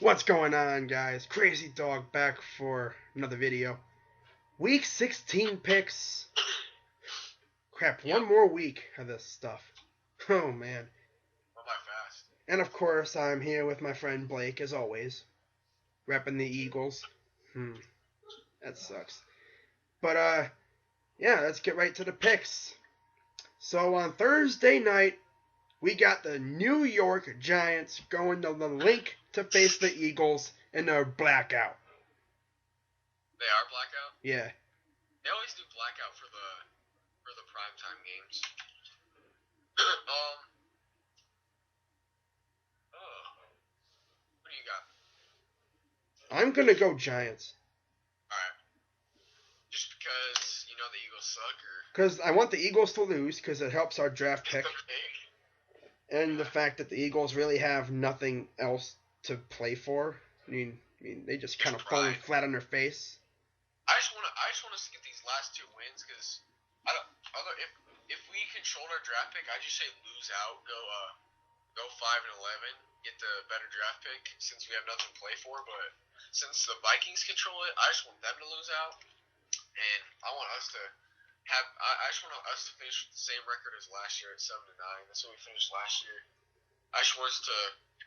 What's going on, guys? Crazy Dog back for another video. Week 16 picks. Crap, Yep. one more week of this stuff. Oh, man. Went by fast. And of course, I'm here with my friend Blake, as always, repping the Eagles. That sucks. But, yeah, let's get right to the picks. So on Thursday night, we got the New York Giants going to the Link to face the Eagles in their blackout. They are blackout? Yeah. They always do blackout for the primetime games. What do you got? I'm going to go Giants. Alright. Just because you know the Eagles suck, or? Because I want the Eagles to lose because it helps our draft pick. Okay. And the fact that the Eagles really have nothing else to play for. I mean they just kind of falling flat on their face. I just want us to get these last two wins because if we controlled our draft pick, I just say lose out, go 5-11, get the better draft pick since we have nothing to play for. But since the Vikings control it, I just want them to lose out, and I want us to have. I just want us to finish with the same record as last year at 7-9. That's what we finished last year. I just want us to.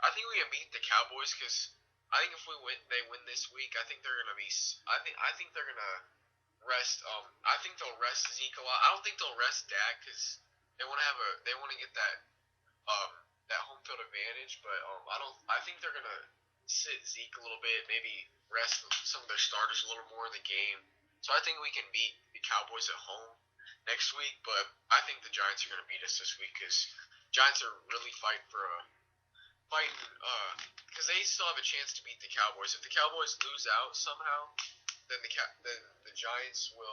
I think we can beat the Cowboys because I think if they win this week. I think they're gonna be. I think they're gonna rest. I think they'll rest Zeke a lot. I don't think they'll rest Dak because they want to have a. They want to get that home field advantage. But I think they're gonna sit Zeke a little bit. Maybe rest some of their starters a little more in the game. So I think we can beat the Cowboys at home next week. But I think the Giants are gonna beat us this week because Giants are really fighting because they still have a chance to beat the Cowboys. If the Cowboys lose out somehow, then the Giants will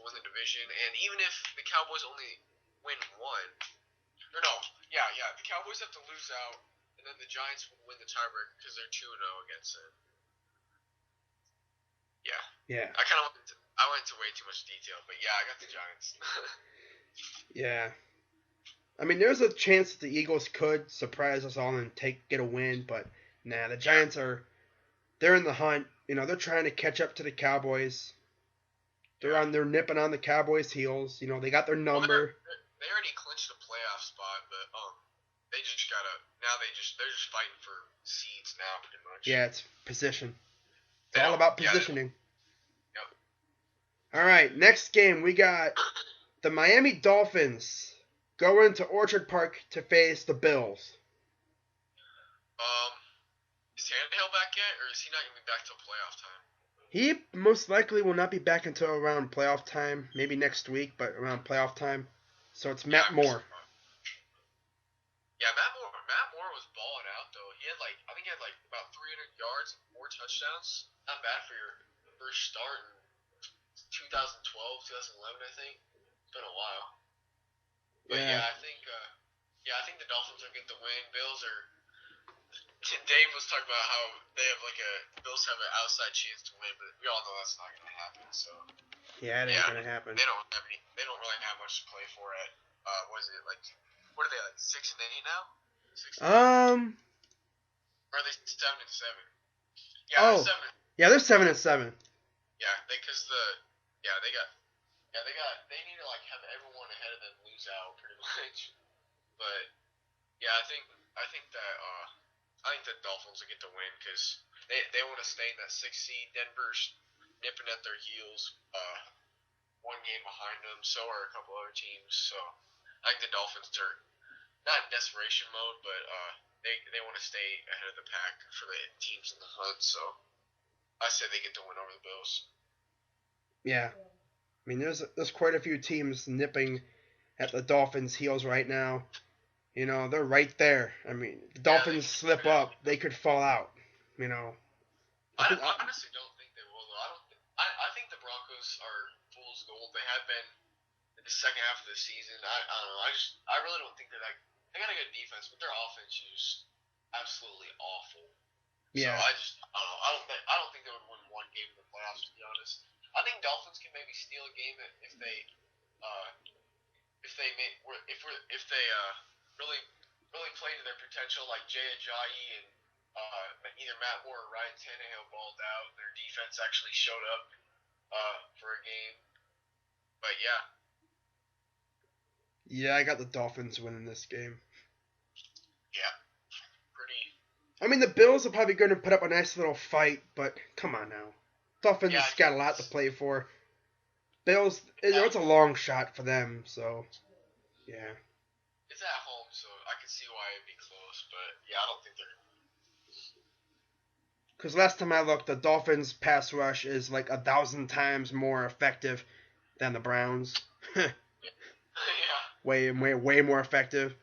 win the division. And even if the Cowboys only win one, or no, the Cowboys have to lose out, and then the Giants will win the tiebreaker because they're 2-0 against it. Yeah. Yeah. I went into way too much detail, but yeah, I got the Giants. Yeah. I mean, there's a chance that the Eagles could surprise us all and get a win, but nah, the Giants they're in the hunt. You know, they're trying to catch up to the Cowboys. They're nipping on the Cowboys' heels. You know, they got their number. Well, they already clinched a playoff spot, but they just they're just fighting for seeds now, pretty much. Yeah, it's position. It's all about positioning. Yep. All right, next game we got the Miami Dolphins going to Orchard Park to face the Bills. Is Tannehill back yet, or is he not going to be back till playoff time? He most likely will not be back until around playoff time, maybe next week, but around playoff time. So it's Matt Moore. Yeah, Matt Moore was balling out though. I think he had about 300 yards and 4 touchdowns. Not bad for your first start in 2012, 2011, I think. It's been a while. But yeah, I think the Dolphins will get the win. Bills are. Dave was talking about how Bills have an outside chance to win, but we all know that's not going to happen. So yeah, it ain't going to happen. They don't really have much to play for at. What are they 6-8 now? 6-8? Or are they 7-7? Yeah, they're 7. Yeah, they're 7-7. Yeah, they need to have everyone ahead of them lose out pretty much. But yeah, I think the Dolphins will get the win because they want to stay in that 6th seed. Denver's nipping at their heels, one game behind them. So are a couple other teams. So I think the Dolphins are not in desperation mode, but they want to stay ahead of the pack for the teams in the hunt. So I say they get the win over the Bills. Yeah, I mean there's quite a few teams nipping at the Dolphins' heels right now. You know, they're right there. I mean, the Dolphins slip up, they could fall out. You know. I honestly don't think they will, though. I think the Broncos are fool's gold. They have been in the second half of the season. I don't know. I really don't think they're that. They got a good defense, but their offense is just absolutely awful. Yeah. So I don't think they would win one game in the playoffs, to be honest. I think Dolphins can maybe steal a game if they really play to their potential, like Jay Ajayi and Either Matt Moore or Ryan Tannehill balled out. Their defense actually showed up for a game. But yeah. Yeah, I got the Dolphins winning this game. Yeah. Pretty. I mean, the Bills are probably going to put up a nice little fight, but come on now. Dolphins got a lot to play for. Bills, it's a long shot for them, so yeah. It's at home, so I can see why it'd be close, but yeah, I don't think they're. Because last time I looked, the Dolphins' pass rush is like 1,000 times more effective than the Browns. Yeah. Way more effective.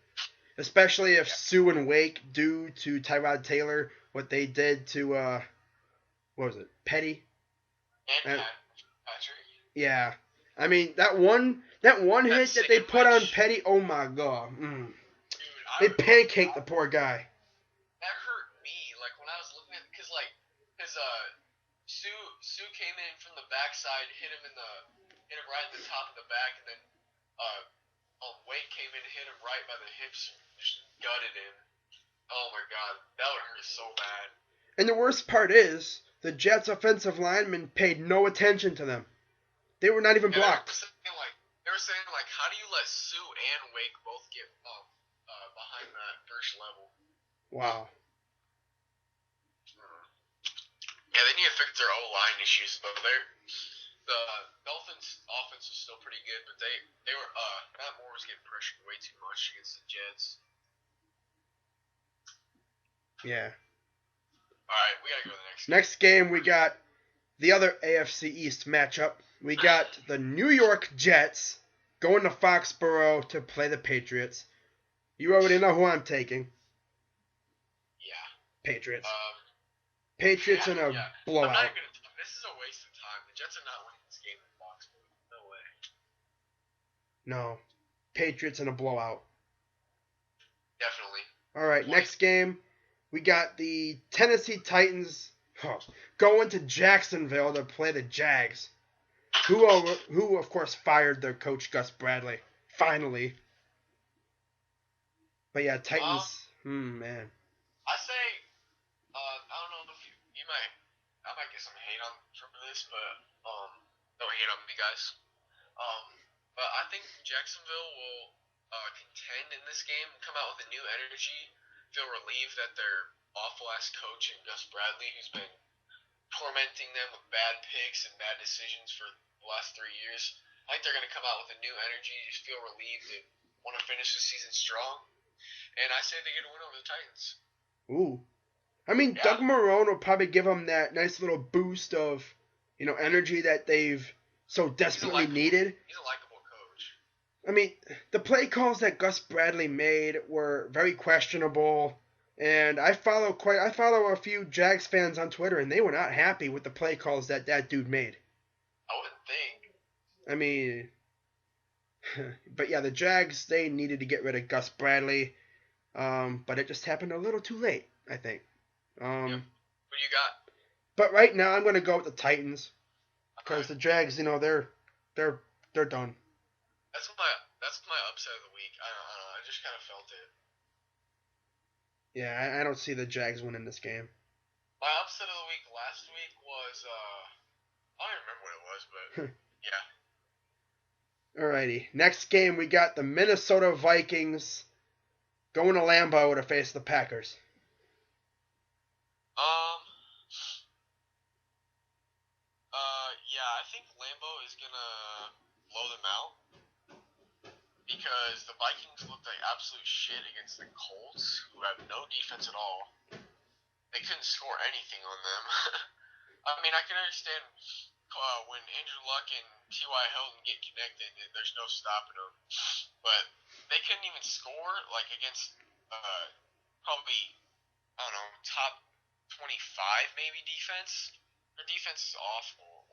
Especially if Sue and Wake do to Tyrod Taylor what they did to what was it, Petty? And Patrick. Yeah, I mean that one hit that they put on Petty. Oh my god, Dude, they pancaked the poor guy. That hurt me. Like when I was looking at, because Sue came in from the backside, hit him right in the top of the back, and then Wake came in and hit him right by the hips, and just gutted him. Oh my god, that would hurt so bad. And the worst part is, the Jets' offensive linemen paid no attention to them. They were not even blocked. They were saying, how do you let Sue and Wake both get behind that first level? Wow. Yeah, they need to fix their O-line issues, but the Dolphins' offense was still pretty good, but they were Matt Moore was getting pressured way too much against the Jets. Yeah. Alright, we gotta go to the next game. Next game, we got the other AFC East matchup. We got the New York Jets going to Foxborough to play the Patriots. You already know who I'm taking. Yeah. Patriots. Patriots in a blowout. I'm not even gonna. This is a waste of time. The Jets are not winning this game in Foxborough. No way. No. Patriots in a blowout. Definitely. All right, next game, we got the Tennessee Titans going to Jacksonville to play the Jags, who of course fired their coach Gus Bradley finally. But yeah, Titans. Man. I say, I don't know if I might get some hate from this, but don't hate on me, guys. But I think Jacksonville will contend in this game, come out with a new energy, feel relieved that their awful-ass coach and Gus Bradley, who's been tormenting them with bad picks and bad decisions for the last 3 years, I think they're going to come out with a new energy, just feel relieved and want to finish the season strong. And I say they get a win over the Titans. Ooh. I mean, yeah. Doug Marrone will probably give them that nice little boost of, energy that they've so desperately needed. He's a likable coach. I mean, the play calls that Gus Bradley made were very questionable, and I follow a few Jags fans on Twitter, and they were not happy with the play calls that dude made. I wouldn't think. I mean, but yeah, the Jags, they needed to get rid of Gus Bradley, but it just happened a little too late, I think. Who you got? But right now, I'm going to go with the Titans, because the Jags, they're done. That's my upset of the week. I don't know. I just kind of felt it. Yeah, I don't see the Jags winning this game. My upset of the week last week was I don't remember what it was, but yeah. Alrighty. Next game, we got the Minnesota Vikings going to Lambeau to face the Packers. Yeah, I think Lambeau is gonna blow them out because the Vikings looked like absolute shit against the Colts, who have no defense at all. They couldn't score anything on them. I mean, I can understand when Andrew Luck and T.Y. Hilton get connected, there's no stopping them. But they couldn't even score against probably, I don't know, top 25 maybe defense. Their defense is awful.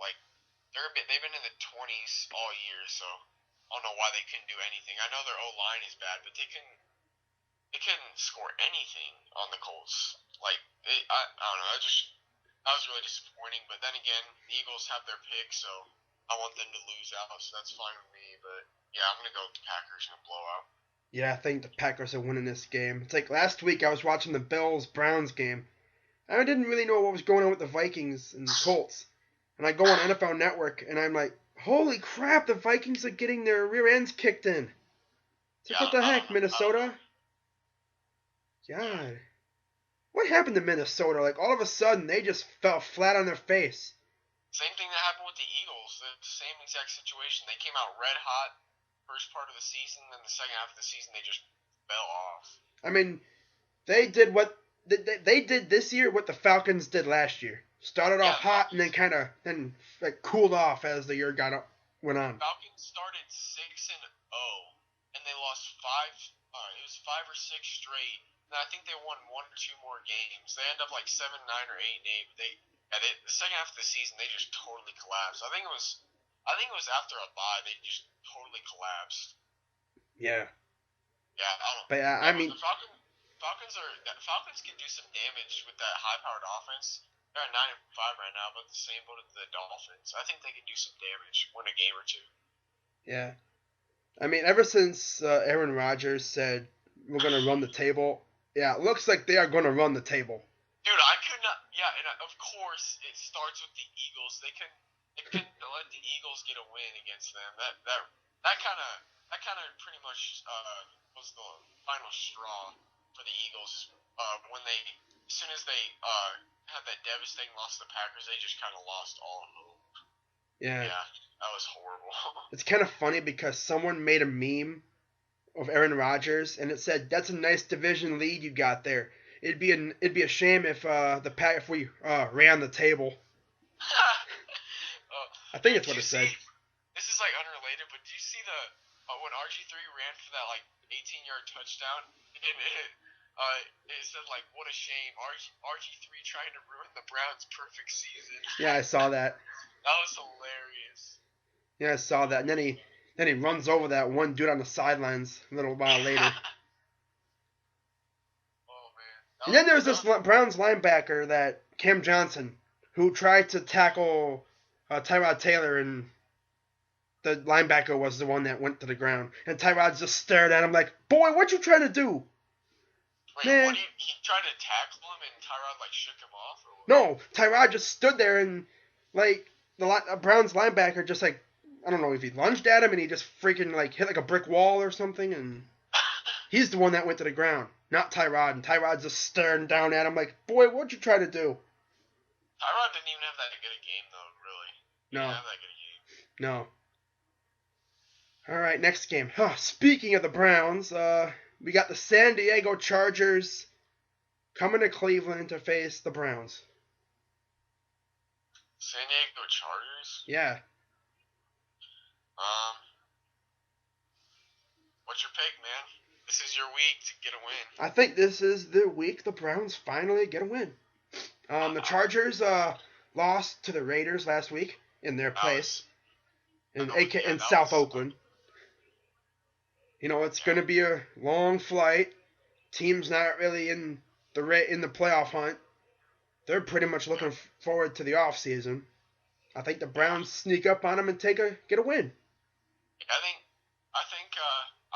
They've been in the 20s all year, so I don't know why they couldn't do anything. I know their O-line is bad, but they couldn't score anything on the Colts. I don't know. That was really disappointing. But then again, the Eagles have their pick, so I want them to lose out, so that's fine with me. But yeah, I'm gonna go with the Packers in a blowout. Yeah, I think the Packers are winning this game. It's like last week I was watching the Bills-Browns game, I didn't really know what was going on with the Vikings and Colts. And I go on NFL Network, and I'm like, holy crap, the Vikings are getting their rear ends kicked in. It's like, Yeah, what the I heck, don't know. I don't Minnesota? know. Yeah. God. What happened to Minnesota? Like, all of a sudden, they just fell flat on their face. Same thing that happened with the Eagles. The same exact situation. They came out red hot first part of the season, then the second half of the season they just fell off. I mean, they did what they did this year what the Falcons did last year. Started Yeah, off hot and then kind of like cooled off as the year went on. Falcons started 6-0, and they lost five. It was 5 or 6 straight. And I think they won 1 or 2 more games. They end up like 7-9 or 8-8. The second half of the season they just totally collapsed. I think it was after a bye they just totally collapsed. Yeah. Yeah, I don't. But Yeah, I but mean, the Falcons can do some damage with that high-powered offense. They're at 9-5 right now, but the same boat as the Dolphins. I think they can do some damage, win a game or two. yeah. I mean, ever since Aaron Rodgers said we're gonna run the table, yeah, it looks like they are gonna run the table. Dude, I could not. Yeah, and of course it starts with the Eagles. They couldn't let the Eagles get a win against them. That kind of pretty much was the final straw for the Eagles. When as soon as they had that devastating loss to the Packers, they just kind of lost all hope. Yeah. Yeah, that was horrible. It's kind of funny because someone made a meme of Aaron Rodgers and it said, "That's a nice division lead you got there. It'd be a shame if we ran the table." I think that's what it said. This is like unrelated, but do you see the when RG3 ran for that like 18-yard touchdown? It said like, "What a shame, RG3 trying to ruin the Browns' perfect season." Yeah, I saw that. That was hilarious. Yeah, I saw that. And then he runs over that one dude on the sidelines a little while later. Oh man. And then there was this Browns linebacker, that Cam Johnson, who tried to tackle Tyrod Taylor, and the linebacker was the one that went to the ground. And Tyrod just stared at him like, "Boy, what you trying to do?" Wait, Man. he tried to tackle him and Tyrod like shook him off? Or what? No, Tyrod just stood there and like the Browns linebacker just like, I don't know if he lunged at him and he just freaking like hit like a brick wall or something, and he's the one that went to the ground, not Tyrod. And Tyrod's just staring down at him like, "Boy, what'd you try to do?" Tyrod didn't even have that good a game though, really. He didn't have that good a game. No. All right, next game. Speaking of the Browns, we got the San Diego Chargers coming to Cleveland to face the Browns. San Diego Chargers? Yeah. What's your pick, man? This is your week to get a win. I think this is the week the Browns finally get a win. The Chargers lost to the Raiders last week in their place in South Oakland. You know, it's going to be a long flight. Team's not really in the playoff hunt. They're pretty much looking forward to the off season. I think the Browns sneak up on them and get a win.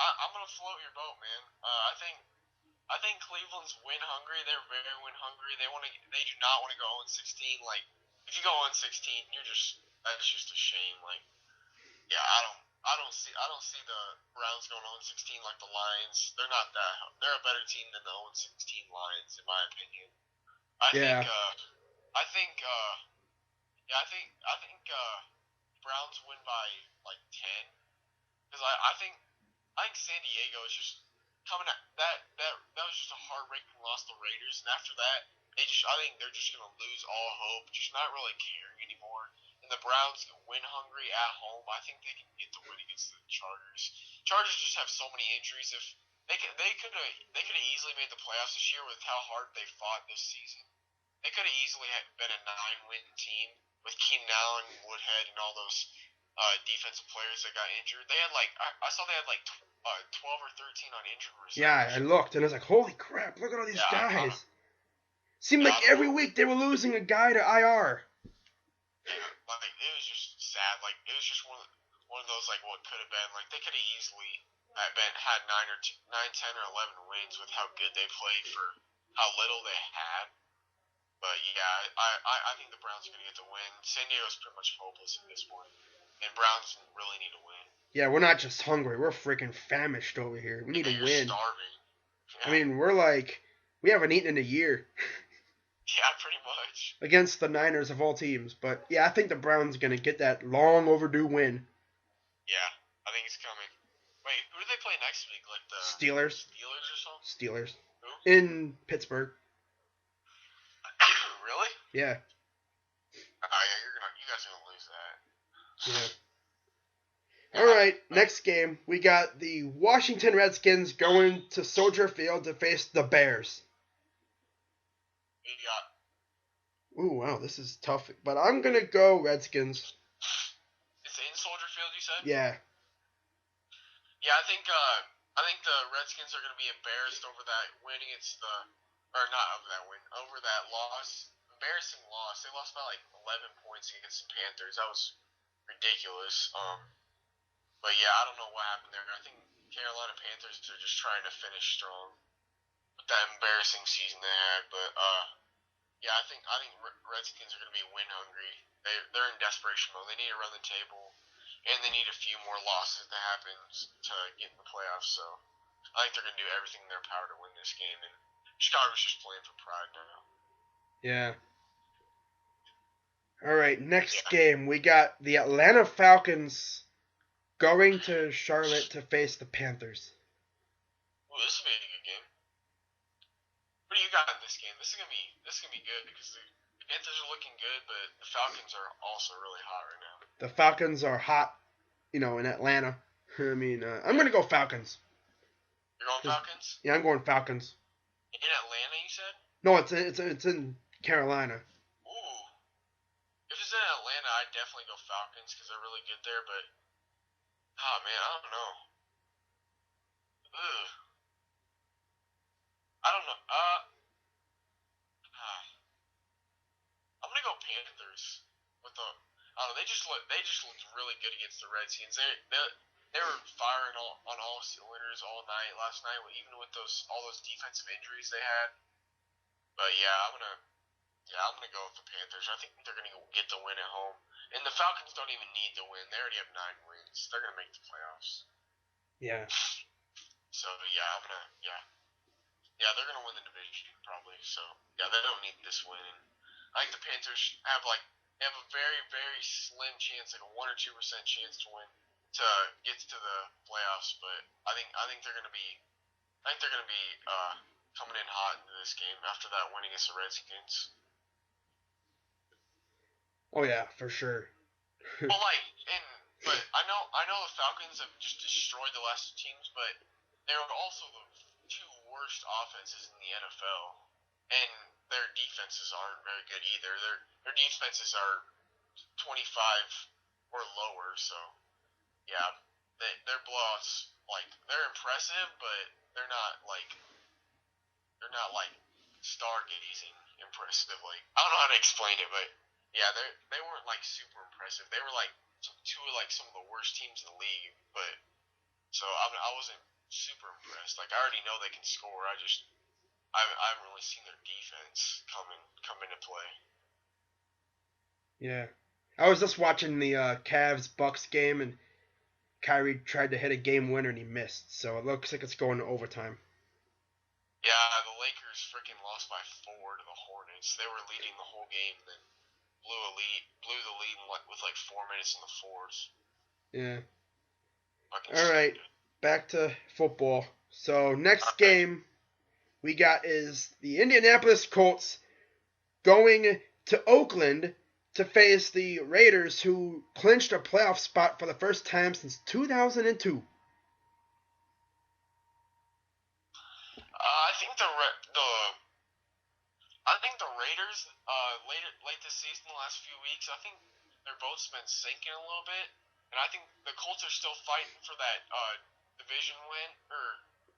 I'm gonna float your boat, man. I think Cleveland's win hungry. They're very win hungry. They do not want to go 0-16. Like, if you go 0-16, that's just a shame. Like, yeah, I don't see the Browns going 0-16 like the Lions. They're not that. They're a better team than the 0-16 Lions, in my opinion. I think Browns win by like 10, because I think San Diego is just coming at that was just a heartbreaking loss to the Raiders, and after that I think they're just gonna lose all hope, just not really caring anymore. And the Browns win hungry at home. I think they can get the win against the Chargers. Chargers just have so many injuries. If they could have easily made the playoffs this year with how hard they fought this season. They could have easily been a 9-win team with Keenan Allen, Woodhead, and all those defensive players that got injured. They had I saw they had 12 or 13 on injured reserve. Yeah, I looked and I was like, holy crap! Look at all these guys. Seemed like every week they were losing a guy to IR. Yeah, like it was just sad. Like it was just one of those like what could have been. Like they could have easily had 9, 10, or 11 wins with how good they played for how little they had. But yeah, I think the Browns are gonna get the win. San Diego's pretty much hopeless at this point, and Browns really need to win. Yeah, we're not just hungry. We're freaking famished over here. We need to You're win. starving. Yeah. I mean, we're like, we haven't eaten in a year. Yeah, pretty much. Against the Niners of all teams. But yeah, I think the Browns are going to get that long overdue win. Yeah, I think it's coming. Wait, who do they play next week? Like the Steelers. Steelers or something? Steelers. Who? In Pittsburgh. Really? Yeah. Yeah, you guys are gonna lose that. Yeah. All right, next game we got the Washington Redskins going to Soldier Field to face the Bears. Who you got? Ooh, wow, this is tough, but I'm gonna go Redskins. It's in Soldier Field, you said? Yeah. Yeah, I think the Redskins are gonna be embarrassed over that win against or not over that win, over that loss. Embarrassing loss. They lost by like 11 points against the Panthers. That was ridiculous. But yeah, I don't know what happened there. I think Carolina Panthers are just trying to finish strong with that embarrassing season they had. But yeah, I think Redskins are going to be win hungry. They're in desperation mode. They need to run the table, and they need a few more losses to happen to get in the playoffs. So I think they're going to do everything in their power to win this game. And Chicago's just playing for pride now. Yeah. All right, next game we got the Atlanta Falcons going to Charlotte to face the Panthers. Ooh, this will be a good game. What do you got in this game? This is gonna be good because the Panthers are looking good, but the Falcons are also really hot right now. The Falcons are hot, in Atlanta. I mean, I'm gonna go Falcons. You're going Falcons? Yeah, I'm going Falcons. In Atlanta, you said? No, it's in Carolina. Ooh. If it's in Atlanta, I'd definitely go Falcons because they're really good there, but oh man, I don't know. Ugh. I don't know. I'm gonna go Panthers with the. I don't know. They just looked really good against the Redskins. They were firing on all cylinders all night last night, even with all those defensive injuries they had. But yeah, I'm gonna go with the Panthers. I think they're gonna get the win at home. And the Falcons don't even need to win. They already have 9 wins. They're gonna make the playoffs. Yeah. So yeah, they're gonna win the division probably. So yeah, they don't need this win. And I think the Panthers have a very very slim chance, like a 1 or 2% chance to win to get to the playoffs. But I think they're gonna be coming in hot into this game after that win against the Redskins. Oh yeah, for sure. But I know the Falcons have just destroyed the last 2 teams, but they're also the 2 worst offenses in the NFL, and their defenses aren't very good either. Their defenses are 25 or lower, so yeah, their blowouts, they're impressive, but they're not like stargazing impressive. I don't know how to explain it, but yeah, they weren't super impressive. They were 2 of some of the worst teams in the league, but so I wasn't super impressed. I already know they can score. I haven't really seen their defense come into play. Yeah, I was just watching the Cavs Bucks game, and Kyrie tried to hit a game winner and he missed. So it looks like it's going to overtime. Yeah, the Lakers freaking lost by 4 to the Hornets. They were leading the whole game, and then blew the lead with 4 minutes in the fourth. Yeah. All right, back to football. So next game we got is the Indianapolis Colts going to Oakland to face the Raiders, who clinched a playoff spot for the first time since 2002. I think the Raiders late this season, the last few weeks, I think their boat's been sinking a little bit, and I think the Colts are still fighting for that division win, or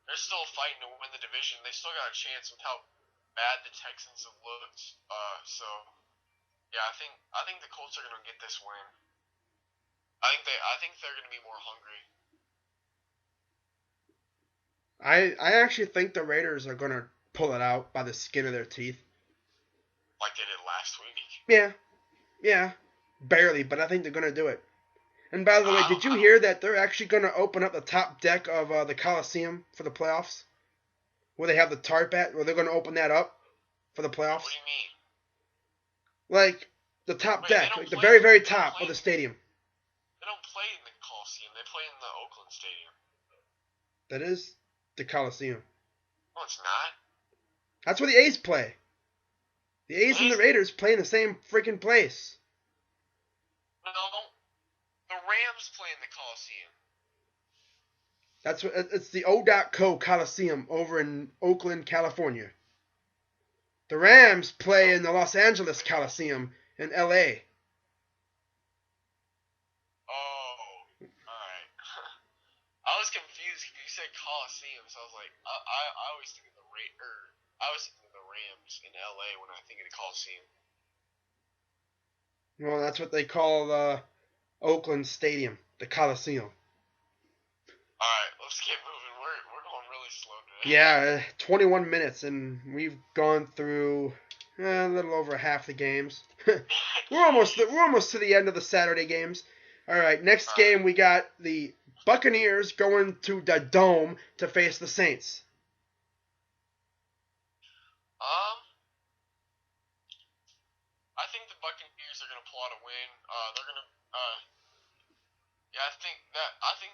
they're still fighting to win the division. They still got a chance with how bad the Texans have looked. So yeah, I think the Colts are gonna get this win. I think they're gonna be more hungry. I actually think the Raiders are gonna pull it out by the skin of their teeth. like they did last week. Yeah, barely, but I think they're gonna do it. And by the way, did you I hear that they're actually gonna open up the top deck of the Coliseum for the playoffs, where they have the tarp at? Where they're gonna open that up for the what playoffs? do you mean? Like the top Wait, deck, like the very very top of the stadium. They don't play in the Coliseum. They play in the Oakland Stadium. That is the Coliseum. No, it's not. That's where the A's play. The A's and the Raiders play in the same freaking place. No, the Rams play in the Coliseum. That's what it's the O.co Coliseum over in Oakland, California. The Rams play in the Los Angeles Coliseum in L.A. Oh, alright. I was confused because you said Coliseum, so I was like, I always think of I always think of the Rams in LA when I think of the Coliseum. Well, that's what they call the Oakland Stadium, the Coliseum. Alright, let's get moving. We're going really slow today. Yeah, 21 minutes, and we've gone through a little over half the games. we're almost to the end of the Saturday games. All right, next game we got the Buccaneers going to the Dome to face the Saints. I think the Buccaneers are gonna pull out a win. They're gonna yeah, I think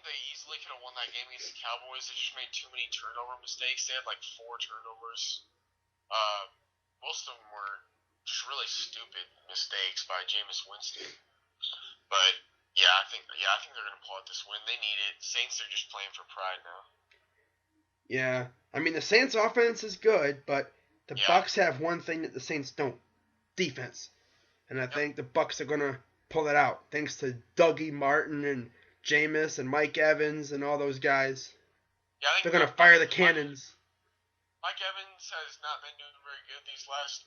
they easily could have won that game against the Cowboys. They just made too many turnover mistakes. They had like 4 turnovers. Most of them were just really stupid mistakes by Jameis Winston. But yeah, I think they're gonna pull out this win. They need it. Saints are just playing for pride now. Yeah, I mean the Saints' offense is good, but the Bucs have one thing that the Saints don't: defense. And I think the Bucs are gonna pull it out, thanks to Dougie Martin and Jameis and Mike Evans and all those guys. Yeah, they're gonna fire the cannons. Mike Evans has not been doing very good these last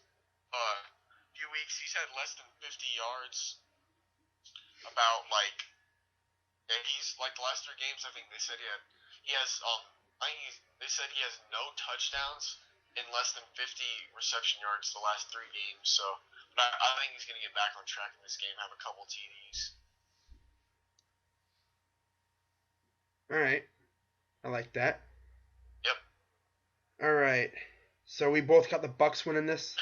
few weeks. He's had less than 50 yards. He's like the last 3 games. I think they said they said he has no touchdowns in less than 50 reception yards the last 3 games. So, but I think he's gonna get back on track in this game. Have a couple TDs. All right, I like that. Yep. All right, so we both got the Bucs winning this.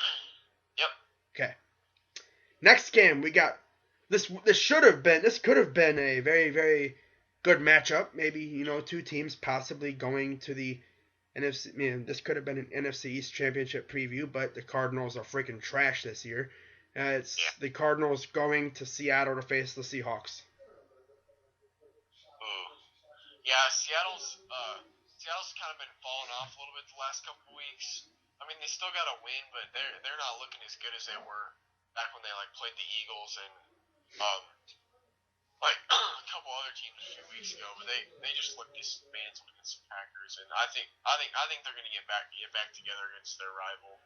Yep. Okay. Next game we got this could have been a very very good matchup. Maybe 2 teams possibly going to the NFC. This could have been an NFC East Championship preview, but the Cardinals are freaking trash this year. It's the Cardinals going to Seattle to face the Seahawks. Yeah, Seattle's kind of been falling off a little bit the last couple of weeks. I mean, they still got a win, but they're not looking as good as they were back when they played the Eagles and a couple other teams a few weeks ago. But they just look dismantled against the Packers, and I think they're going to get back together against their rival.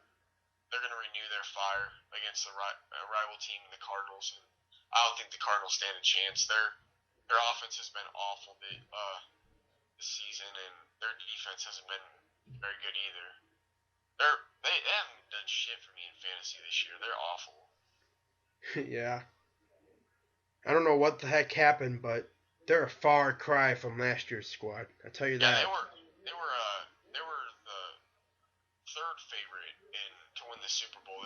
They're going to renew their fire against the rival team, the Cardinals, and I don't think the Cardinals stand a chance. Their offense has been awful this season, and their defense hasn't been very good either. They haven't done shit for me in fantasy this year. They're awful. Yeah. I don't know what the heck happened, but they're a far cry from last year's squad. I tell you that. Yeah, they were the 3rd favorite to win the Super Bowl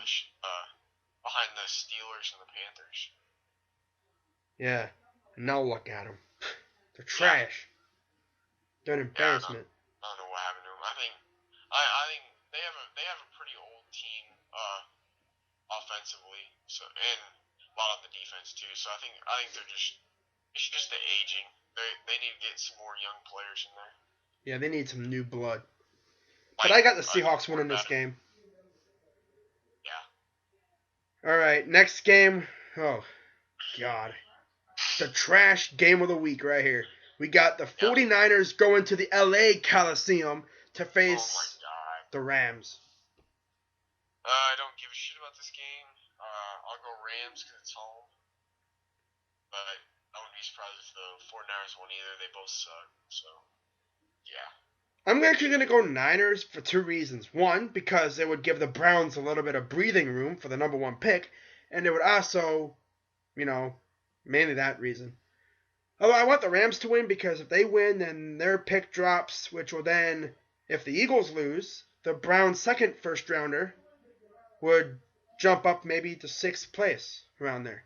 behind the Steelers and the Panthers. Yeah. And now look at them. They're trash. They're an embarrassment. I don't know what happened to them. I think they have a pretty old team offensively, so and a lot on the defense too. So I think it's just the aging. They need to get some more young players in there. Yeah, they need some new blood. But I got the Seahawks winning this game. Yeah. All right, next game. Oh, God. The trash game of the week right here. We got the 49ers going to the LA Coliseum to face the Rams. I don't give a shit about this game. I'll go Rams because it's home. But I wouldn't be surprised if the 49ers won either. They both suck. So, yeah. I'm actually going to go Niners for two reasons. One, because it would give the Browns a little bit of breathing room for the number one pick, and it would also, you know, mainly that reason. Although I want the Rams to win because if they win, then their pick drops, which will then, if the Eagles lose, the Browns' second first rounder would jump up maybe to sixth place around there.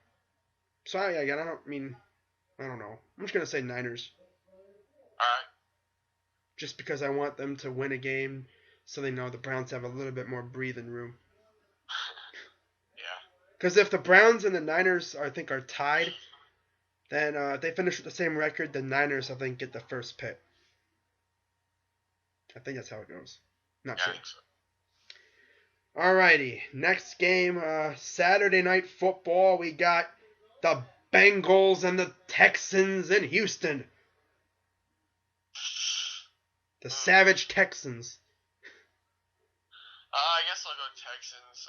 So I don't know. I'm just gonna say Niners, All right. just because I want them to win a game, so they know the Browns have a little bit more breathing room. Yeah. Because if the Browns and the Niners, I think, are tied, then if they finish with the same record, the Niners, I think, get the first pick. I think that's how it goes. Not Yeah, sure. I think so. Alrighty, next game, Saturday Night Football. We got the Bengals and the Texans in Houston. The Savage Texans. I guess I'll go Texans.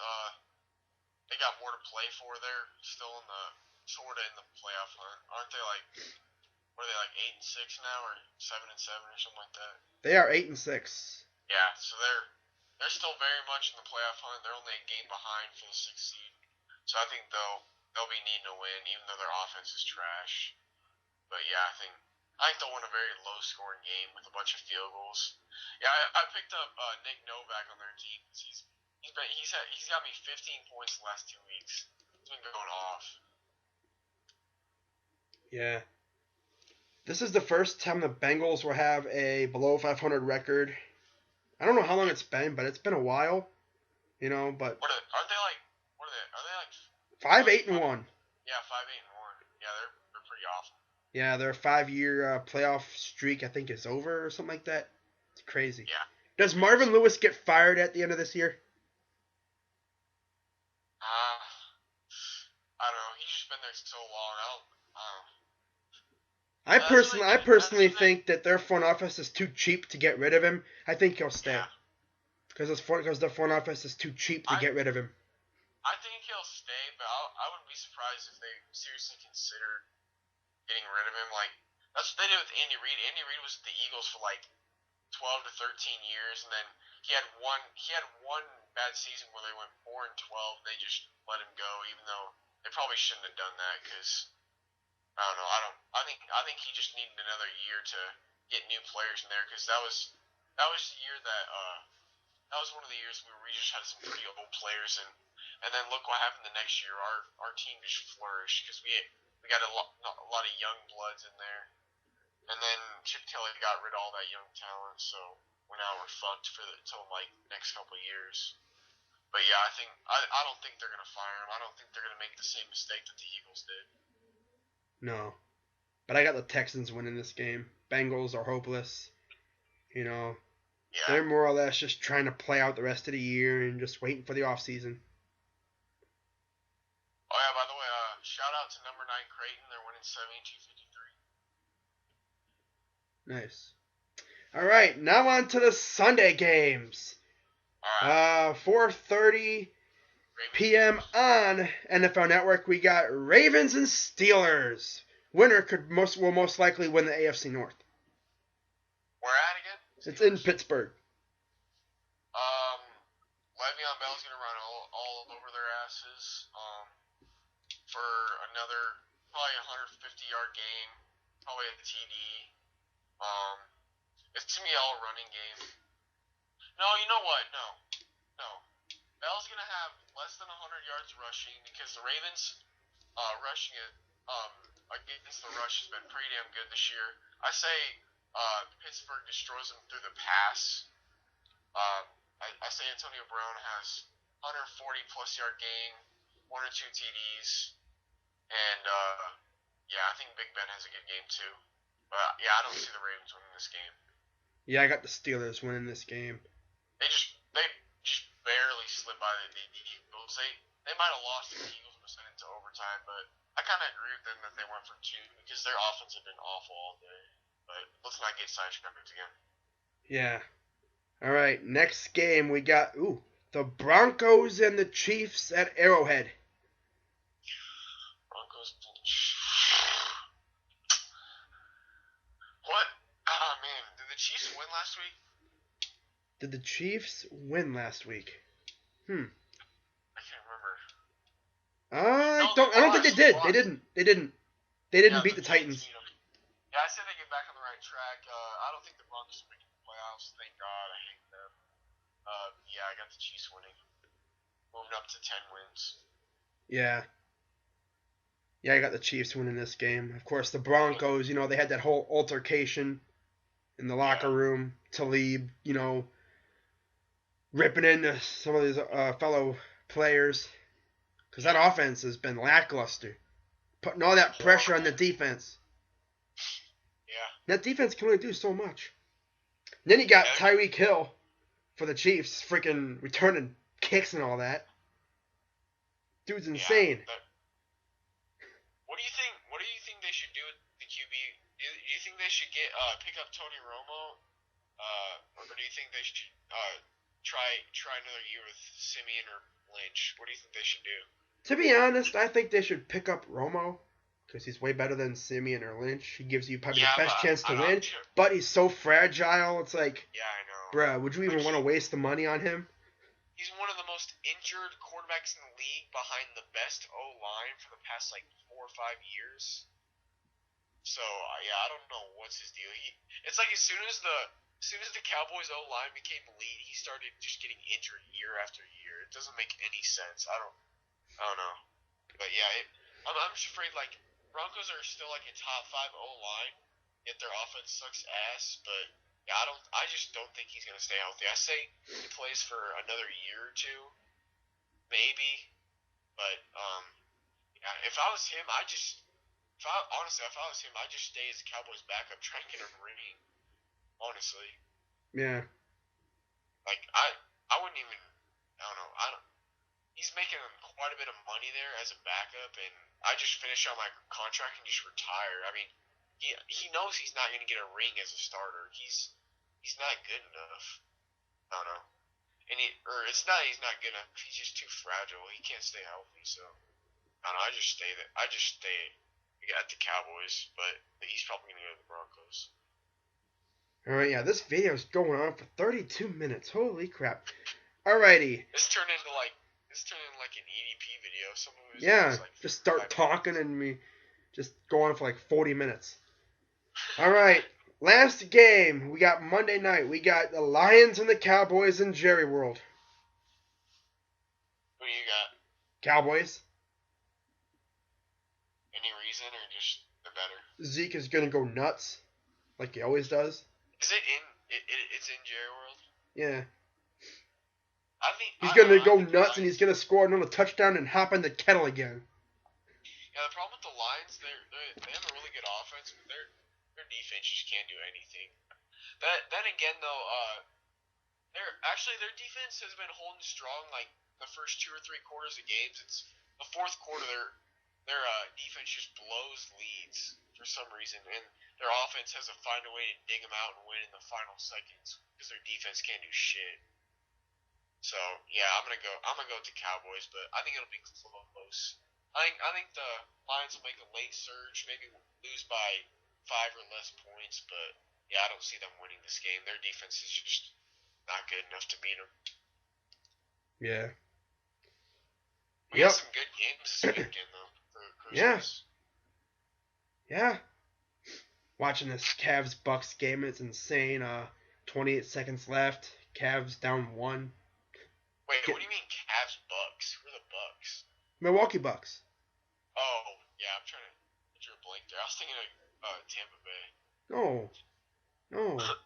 They got more to play for. They're still in the playoff hunt, aren't they? Like, what are they, like 8-6 now, or 7-7 or something like that? They are 8-6. Yeah, so they're still very much in the playoff hunt. They're only a game behind for the 6th seed. So I think they'll be needing to win, even though their offense is trash. But yeah, I think they'll win a very low scoring game with a bunch of field goals. Yeah, I picked up Nick Novak on their team. He's got me 15 points the last 2 weeks. He's been going off. Yeah. This is the first time the Bengals will have a below 500 record. I don't know how long it's been, but it's been a while. But Aren't they like? What are they? Are they like 5-8-1. Yeah, 5-8-1. Yeah, they're pretty awful. Yeah, their 5-year playoff streak, I think, is over or something like that. It's crazy. Yeah. Does Marvin Lewis get fired at the end of this year? I don't know. He's just been there so long. I don't know. I personally think that their front office is too cheap to get rid of him. I think he'll stay. Yeah. Because the front office is too cheap to get rid of him. I think he'll stay, but I wouldn't be surprised if they seriously considered getting rid of him. Like, that's what they did with Andy Reid. Andy Reid was at the Eagles for like 12 to 13 years, and then he had one bad season where they went 4-12. And they just let him go, even though they probably shouldn't have done that because I don't know. I think he just needed another year to get new players in there because that was the year that was one of the years where we just had some pretty old players and then look what happened the next year. Our team just flourished because we got a lot of young bloods in there. And then Chip Kelly got rid of all that young talent, so we're fucked until like next couple of years. But yeah, I don't think they're gonna fire him. I don't think they're gonna make the same mistake that the Eagles did. No, but I got the Texans winning this game. Bengals are hopeless. Yeah. They're more or less just trying to play out the rest of the year and just waiting for the off season. Oh yeah, by the way, shout out to number 9 Creighton. They're winning 72-53. Nice. All right, now on to the Sunday games. All right. 4:30 p.m. on NFL Network. We got Ravens and Steelers. Winner will most likely win the AFC North. Where at again? It's in Pittsburgh. Le'Veon Bell's gonna run all over their asses. For another probably 150-yard game, probably a TD. It's to me all running game. No, you know what? No. Bell's gonna have less than 100 yards rushing because the Ravens rushing it against the rush has been pretty damn good this year. I say Pittsburgh destroys them through the pass. I say Antonio Brown has 140+ yard game, 1 or 2 TDs, and yeah, I think Big Ben has a good game too. But yeah, I don't see the Ravens winning this game. Yeah, I got the Steelers winning this game. They just barely slipped by the Eagles. They might have lost if the Eagles were sent into overtime, but I kind of agree with them that they went for 2 because their offense had been awful all day. But let's not get sidetracked again. Yeah. All right, next game we got the Broncos and the Chiefs at Arrowhead. Broncos. What? Oh man, did the Chiefs win last week? Did the Chiefs win last week? I can't remember. I No, don't. they I don't think they lost. did. They They lost. didn't. They didn't. They didn't Yeah, beat the the Giants Titans. beat them. Yeah, I said they get back on the right track. I don't think the Broncos are making the playoffs. Thank God. I hate them. Yeah, I got the Chiefs winning, moving up to 10 wins. Yeah. Yeah, I got the Chiefs winning this game. Of course, the Broncos. They had that whole altercation in the locker room. Talib, ripping into some of his fellow players. Because that offense has been lackluster. Putting all that pressure on the defense. Yeah. That defense can only do so much. And then you got Tyreek Hill for the Chiefs, freaking returning kicks and all that. Dude's insane. Yeah, what do you think? What do you think they should do with the QB? Do you think they should pick up Tony Romo, or do you think they should try another year with Simeon or Lynch? What do you think they should do? To be honest, I think they should pick up Romo because he's way better than Simeon or Lynch. He gives you probably the best chance to win, but he's so fragile. It's like, yeah, I know. Bruh, would you even want to waste the money on him? He's one of the most injured quarterbacks in the league behind the best O-line for the past, 4 or 5 years. So, yeah, I don't know what's his deal. It's like as soon as the Cowboys O-line became elite, he started just getting injured year after year. It doesn't make any sense. I don't know. But, yeah, I'm just afraid, Broncos are still, a top 5 O-line, yet their offense sucks ass, but... Yeah, I just don't think he's gonna stay healthy. I say he plays for another year or two, maybe. But yeah, if I was him, I'd just stay as a Cowboys backup, try and get a ring. Honestly. Yeah. I wouldn't even. I don't know. He's making quite a bit of money there as a backup, and I just finish out my contract and just retire. I mean. He knows he's not going to get a ring as a starter. He's not good enough. I don't know. It's not he's not good enough. He's just too fragile. He can't stay healthy. So I don't know. I just stay at the Cowboys, but he's probably going to go to the Broncos. All right, yeah. This video is going on for 32 minutes. Holy crap! Alrighty. This turned into an EDP video. Just start talking and we just go on for 40 minutes. All right, last game. We got Monday night. We got the Lions and the Cowboys in Jerry World. Who do you got? Cowboys. Any reason or just they're better? Zeke is going to go nuts, like he always does. Is it in? It's in Jerry World? Yeah. I think he's going to go nuts and he's going to score another touchdown and hop in the kettle again. Yeah, the problem with the Lions, they have a really good offense, but their defense just can't do anything. Then again, though, their defense has been holding strong the first 2 or 3 quarters of games. It's the fourth quarter their defense just blows leads for some reason, and their offense has to find a way to dig them out and win in the final seconds because their defense can't do shit. So yeah, I'm gonna go with the Cowboys, but I think it'll be close. I think the Lions will make a late surge, maybe lose by 5 or less points, but yeah, I don't see them winning this game. Their defense is just not good enough to beat them. Yeah. We got some good games this weekend though for Christmas. Yeah. Watching this Cavs-Bucks game, it's insane. 28 seconds left. Cavs down 1. Wait, what do you mean Cavs-Bucks? Who are the Bucks? Milwaukee Bucks. Oh, yeah, I'm trying to drew a blank there. I was thinking of Tampa Bay. No,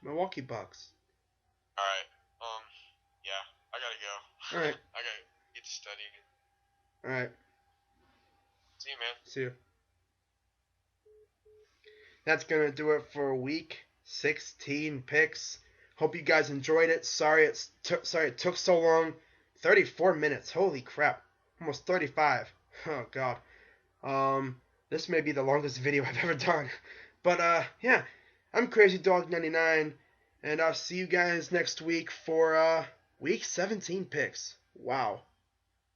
Milwaukee Bucks. Alright, yeah, I gotta go. Alright. I gotta get to studying. Alright. See you, man. See you. That's gonna do it for week 16 picks. Hope you guys enjoyed it. Sorry it took so long. 34 minutes. Holy crap. Almost 35. Oh god. This may be the longest video I've ever done. But yeah. I'm Crazy Dog 99 and I'll see you guys next week for week 17 picks. Wow.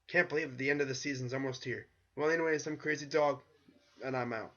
Can't believe the end of the season's almost here. Well anyways, I'm Crazy Dog and I'm out.